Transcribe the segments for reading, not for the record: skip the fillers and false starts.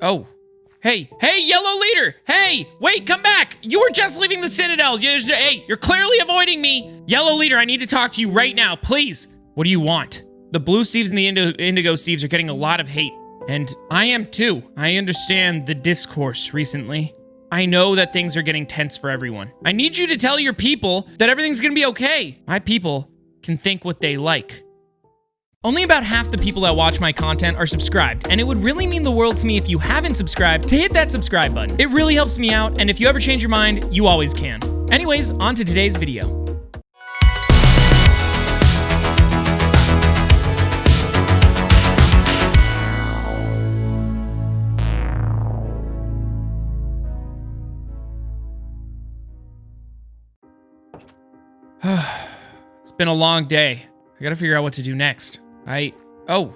Oh. Hey, yellow leader! Hey, wait, come back! You were just leaving the Citadel. Hey, you're clearly avoiding me. Yellow leader, I need to talk to you right now, please. What do you want? The blue Steves and the indigo Steves are getting a lot of hate. And I am too. I understand the discourse recently. I know that things are getting tense for everyone. I need you to tell your people that everything's gonna be okay. My people can think what they like. Only about half the people that watch my content are subscribed, and it would really mean the world to me if you haven't subscribed to hit that subscribe button. It really helps me out, and if you ever change your mind, you always can. Anyways, on to today's video. It's been a long day. I gotta figure out what to do next. Oh.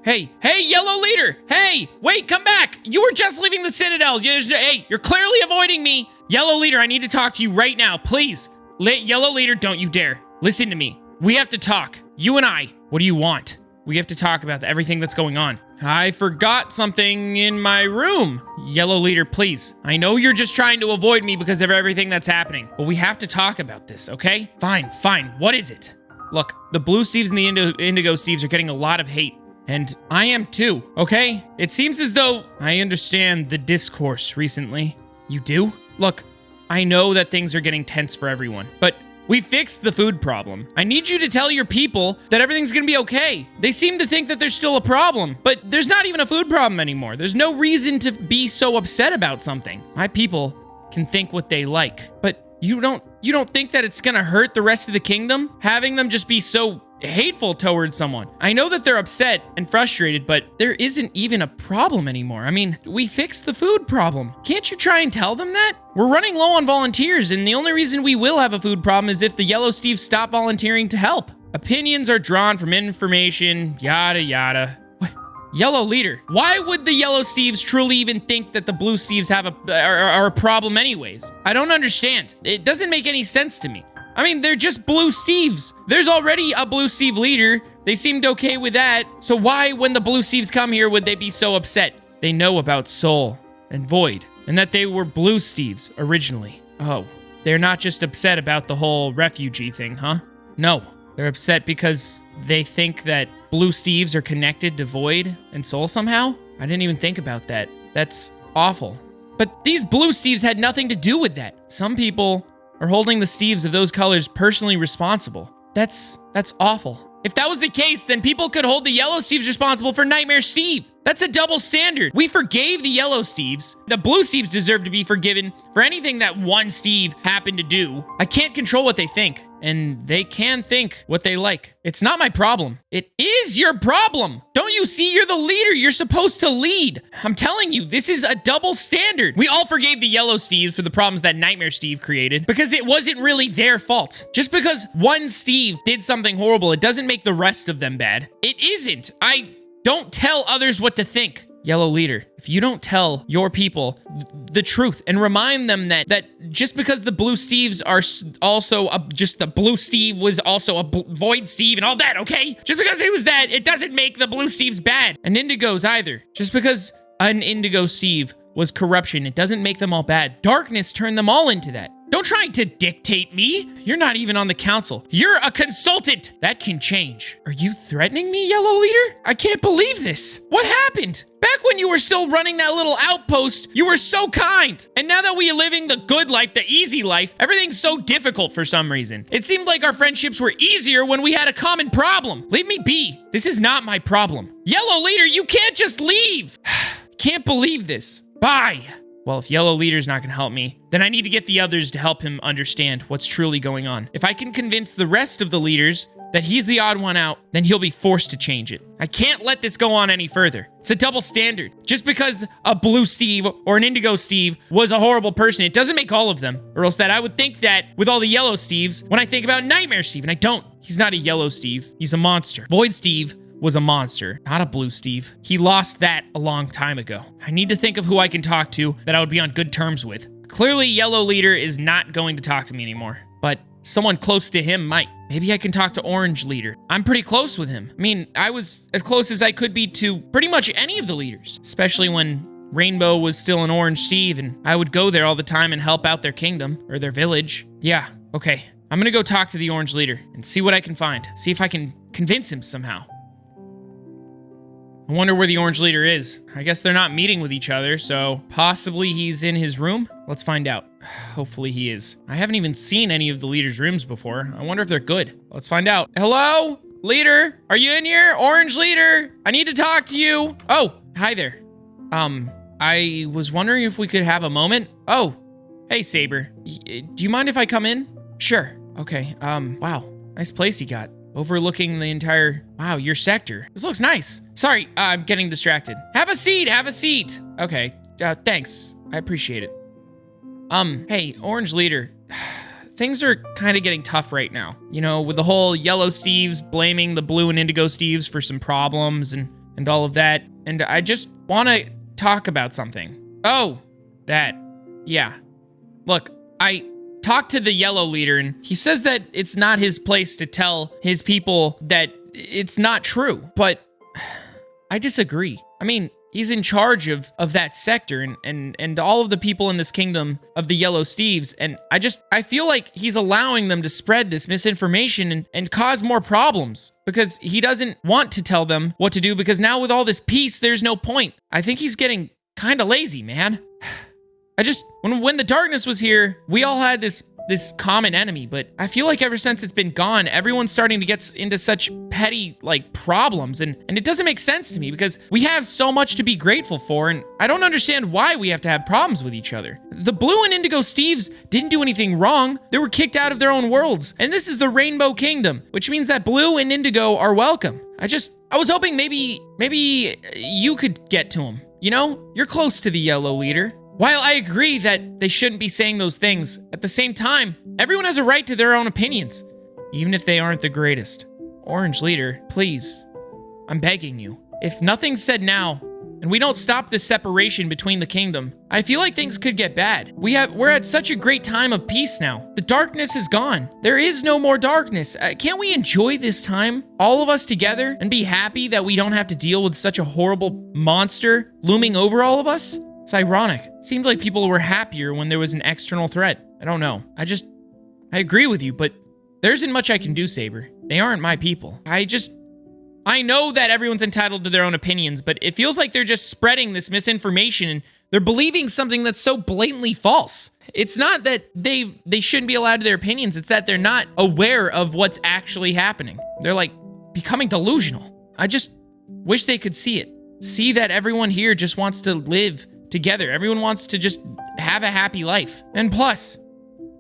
Hey, yellow leader! Hey, wait, come back! You were just leaving the Citadel. Hey, you're clearly avoiding me. Yellow leader, I need to talk to you right now, please. Yellow leader, don't you dare. Listen to me. We have to talk. You and I. What do you want? We have to talk about everything that's going on. I forgot something in my room. Yellow leader, please. I know you're just trying to avoid me because of everything that's happening, but we have to talk about this, okay? Fine. What is it? Look, the blue Steves and the indigo Steves are getting a lot of hate. And I am too, okay? It seems as though I understand the discourse recently. You do? Look, I know that things are getting tense for everyone, but we fixed the food problem. I need you to tell your people that everything's gonna be okay. They seem to think that there's still a problem, but there's not even a food problem anymore. There's no reason to be so upset about something. My people can think what they like, but you don't think that it's gonna hurt the rest of the kingdom? Having them just be so hateful towards someone. I know that they're upset and frustrated, but there isn't even a problem anymore. I mean, we fixed the food problem. Can't you try and tell them that? We're running low on volunteers, and the only reason we will have a food problem is if the yellow Steves stop volunteering to help. Opinions are drawn from information, yada yada. What? Yellow leader, why would the yellow Steves truly even think that the blue Steves are a problem anyways? I don't understand. It doesn't make any sense to me. I mean, they're just blue Steves. There's already a blue Steve leader. They seemed okay with that. So why, when the blue Steves come here, would they be so upset? They know about Soul and Void, and that they were blue Steves originally. Oh, they're not just upset about the whole refugee thing, huh? No, they're upset because they think that blue Steves are connected to Void and Soul somehow? I didn't even think about that. That's awful. But these blue Steves had nothing to do with that. Some people are holding the Steves of those colors personally responsible. That's awful. If that was the case, then people could hold the yellow Steves responsible for Nightmare Steve. That's a double standard. We forgave the yellow Steves. The blue Steves deserve to be forgiven for anything that one Steve happened to do. I can't control what they think, and they can think what they like. It's not my problem. It is your problem. Don't you see? You're the leader. You're supposed to lead. I'm telling you, this is a double standard. We all forgave the yellow Steves for the problems that Nightmare Steve created because it wasn't really their fault. Just because one Steve did something horrible, it doesn't make the rest of them bad. It isn't. I don't tell others what to think. Yellow leader, if you don't tell your people the truth and remind them that just because the blue Steves are also just the blue Steve was also a Void Steve and all that, okay? Just because it was that, it doesn't make the blue Steves bad. And indigos either. Just because an indigo Steve was corruption, it doesn't make them all bad. Darkness turned them all into that. Don't try to dictate me. You're not even on the council. You're a consultant. That can change. Are you threatening me, yellow leader? I can't believe this. What happened? Back when you were still running that little outpost, you were so kind. And now that we are living the good life, the easy life, everything's so difficult for some reason. It seemed like our friendships were easier when we had a common problem. Leave me be. This is not my problem. Yellow leader, you can't just leave. Can't believe this. Bye. Well, if yellow leader's not gonna help me, then I need to get the others to help him understand what's truly going on. If I can convince the rest of the leaders that he's the odd one out, then he'll be forced to change it. I can't let this go on any further. It's a double standard. Just because a blue Steve or an indigo Steve was a horrible person, it doesn't make all of them. Or else that I would think that with all the yellow Steves when I think about Nightmare Steve, and I don't. He's not a yellow Steve. He's a monster. Void Steve was a monster, not a blue Steve. He lost that a long time ago. I need to think of who I can talk to that I would be on good terms with. Clearly, yellow leader is not going to talk to me anymore, but someone close to him might. Maybe I can talk to orange leader. I'm pretty close with him. I mean, I was as close as I could be to pretty much any of the leaders, especially when Rainbow was still an orange Steve, and I would go there all the time and help out their kingdom, or their village. Yeah, okay. I'm gonna go talk to the orange leader and see what I can find. See if I can convince him somehow. I wonder where the orange leader is. I guess they're not meeting with each other, so possibly he's in his room? Let's find out. Hopefully he is. I haven't even seen any of the leaders' rooms before. I wonder if they're good. Let's find out. Hello? Leader? Are you in here? Orange leader? I need to talk to you. Oh, hi there. I was wondering if we could have a moment. Oh, hey, Sabre. Do you mind if I come in? Sure. Okay, wow. Nice place you got. Overlooking the entire, wow, your sector. This looks nice. Sorry, I'm getting distracted. Have a seat, have a seat. Okay, thanks. I appreciate it. Hey, Orange Leader. Things are kind of getting tough right now. You know, with the whole yellow Steves blaming the blue and indigo Steves for some problems and all of that. And I just want to talk about something. Oh, that. Yeah. Look, I talked to the yellow leader, and he says that it's not his place to tell his people that it's not true, but I disagree. I mean, he's in charge of that sector and all of the people in this kingdom of the yellow Steves, and I feel like he's allowing them to spread this misinformation and cause more problems because he doesn't want to tell them what to do, because now with all this peace, there's no point. I think he's getting kind of lazy, man. When the darkness was here, we all had this common enemy, but I feel like ever since it's been gone, everyone's starting to get into such petty, problems, and it doesn't make sense to me because we have so much to be grateful for, and I don't understand why we have to have problems with each other. The blue and indigo Steves didn't do anything wrong. They were kicked out of their own worlds, and this is the Rainbow Kingdom, which means that blue and indigo are welcome. I was hoping maybe you could get to him. You know, you're close to the yellow leader. While I agree that they shouldn't be saying those things, at the same time, everyone has a right to their own opinions, even if they aren't the greatest. Orange Leader, please, I'm begging you. If nothing's said now, and we don't stop this separation between the kingdom, I feel like things could get bad. We're at such a great time of peace now. The darkness is gone. There is no more darkness. Can't we enjoy this time, all of us together, and be happy that we don't have to deal with such a horrible monster looming over all of us? It's ironic. It seemed like people were happier when there was an external threat. I don't know. I agree with you, but there isn't much I can do, Sabre. They aren't my people. I know that everyone's entitled to their own opinions, but it feels like they're just spreading this misinformation and they're believing something that's so blatantly false. It's not that they shouldn't be allowed to their opinions. It's that they're not aware of what's actually happening. They're becoming delusional. I just wish they could see it. See that everyone here just wants to live together. Everyone wants to just have a happy life. And plus,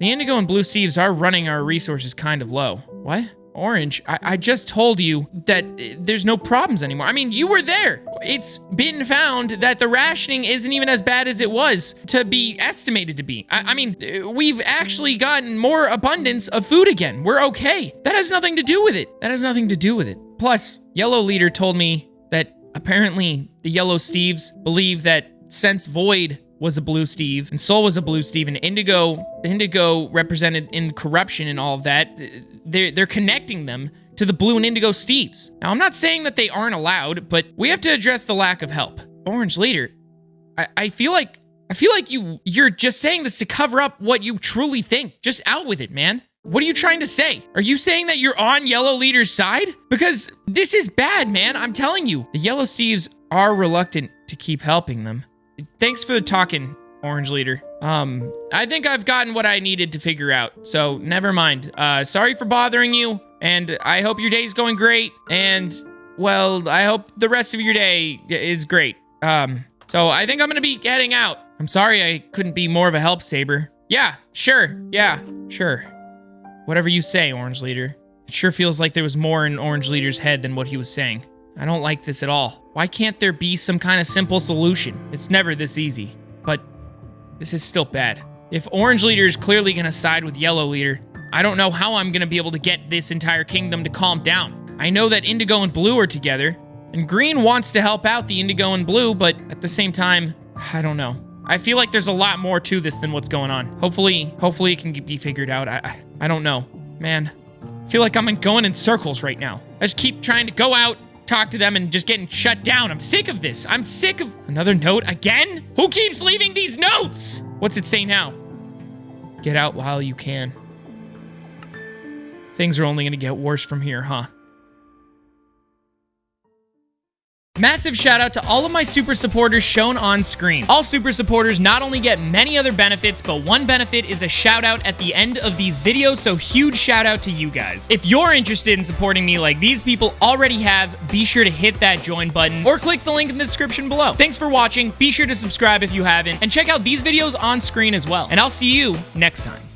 the indigo and blue Steves are running our resources kind of low. What? Orange? I just told you that there's no problems anymore. I mean, you were there. It's been found that the rationing isn't even as bad as it was to be estimated to be. I mean, we've actually gotten more abundance of food again. We're okay. That has nothing to do with it. That has nothing to do with it. Plus, Yellow Leader told me that apparently the yellow Steves believe that since Void was a blue Steve and Soul was a blue Steve and Indigo represented in corruption and all of that, they're connecting them to the blue and indigo Steves. Now, I'm not saying that they aren't allowed, but we have to address the lack of help. Orange Leader, I feel like you're just saying this to cover up what you truly think. Just out with it, man. What are you trying to say? Are you saying that you're on Yellow Leader's side? Because this is bad, man. I'm telling you. The yellow Steves are reluctant to keep helping them. Thanks for the talking, Orange Leader. I think I've gotten what I needed to figure out, so never mind. Sorry for bothering you, and I hope your day's going great, and, well, I hope the rest of your day is great. So I think I'm gonna be heading out. I'm sorry I couldn't be more of a help, Sabre. Yeah, sure. Whatever you say, Orange Leader. It sure feels like there was more in Orange Leader's head than what he was saying. I don't like this at all. Why can't there be some kind of simple solution? It's never this easy. But this is still bad. If Orange Leader is clearly gonna side with Yellow Leader, I don't know how I'm gonna be able to get this entire kingdom to calm down. I know that Indigo and Blue are together, and Green wants to help out the Indigo and Blue, but at the same time, I don't know. I feel like there's a lot more to this than what's going on. Hopefully it can be figured out. I don't know. Man, I feel like I'm going in circles right now. I just keep trying to go out, talk to them and just getting shut down. I'm sick of this. I'm sick of another note again. Who keeps leaving these notes? What's it say now? Get out while you can. Things are only gonna get worse from here, huh? Massive shout out to all of my super supporters shown on screen. All super supporters not only get many other benefits, but one benefit is a shout out at the end of these videos, so huge shout out to you guys. If you're interested in supporting me like these people already have, be sure to hit that join button or click the link in the description below. Thanks for watching, be sure to subscribe if you haven't, and check out these videos on screen as well. And I'll see you next time.